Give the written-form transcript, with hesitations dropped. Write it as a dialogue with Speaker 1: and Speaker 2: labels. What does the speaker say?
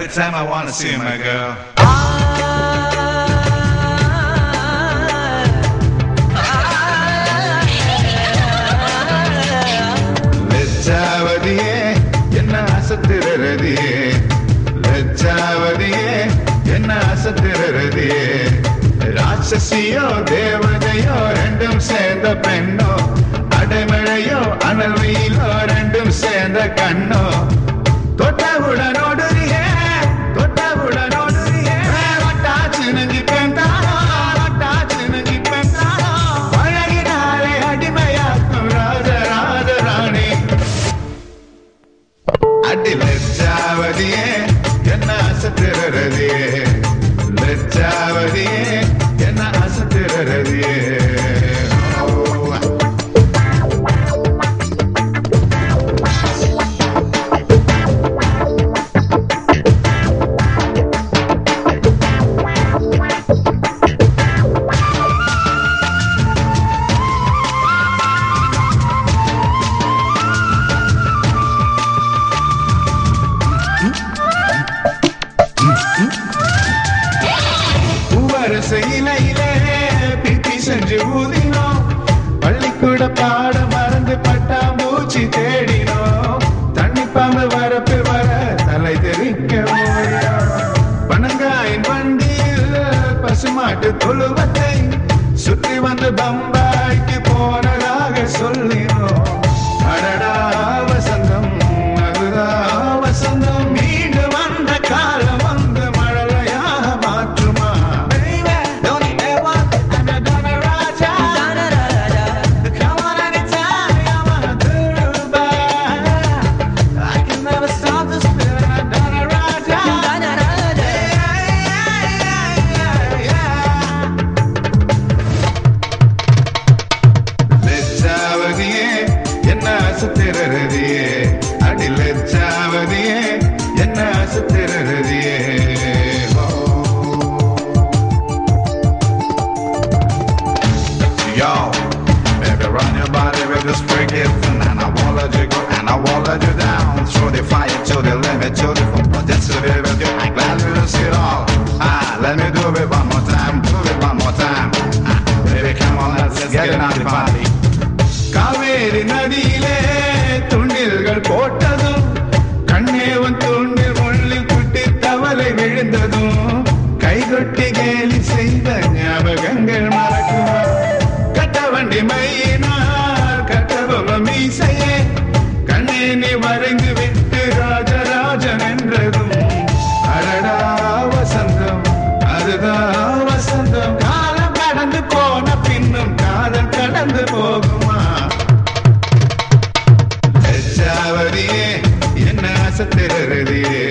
Speaker 1: Time I wanna see my girl. லட்சாவதியே என்ன அசத்திரதியே லட்சாவதியே என்ன அசத்திரதியே ராட்சசியோ தேவதையோ ரெண்டும் சேர்ந்த பெண்ணோ அடைமழையோ அனல் வெயிலோ ரெண்டும் சேர்ந்த கண்ணோ தொட்டவுடனோடு லட்சாவதியே என்ன அசத்திரதியே லட்சாவதியே என்ன அசத்திரதியே இலையிலே பிப்பி சென்று ஊதினோம் பள்ளிக்கூட பாட மறந்து பட்டாம்பூச்சி தேடினோம் தண்ணி பாம்பு வரப்பு வர தலை தெரிக்க பனங்காயின் வண்டியில் பசுமாட்டு தொழுவத்தை சுற்றி வந்து பம்பாய்க்கு போனதாக சொல்லினோம் அடடா வசந்தம் அதுதா வசந்தம் மீண்டு வந்த காலம் வந்து மழலையாக மாற்றுமா அசத்திரதியே அடி லட்சாவதியே என்ன அசத்திரதியே Yo, baby, run your body with this freak it, and I won't let you go, and I won't let you down. Throw the fire to the limit, to the full, just to be with you. I'm glad you see it all. Let me do it one more time, do it one more time. Baby, come on, let's get it on the party. Kaveri நதியிலே துண்டில்கள் போட்டதும் கண்ணேவன் தூண்டில் முள்ளில் குட்டி தவளை விழுந்ததும் கைகொட்டி கேலி செய்த ஞாபகங்கள் மறக்குமா கட்டவண்டி மையினால் கட்டபொம்ம மீசையே கண்ணே நீ வரைந்து விட்டு ராஜராஜன் என்றதும் அடடா வசந்தம் அதுதான் வசந்தம் காலம் கடந்து போன பின்னும் காதல் கடந்து போகுமா லட்சாவதியே என்ன அசத்திரதியே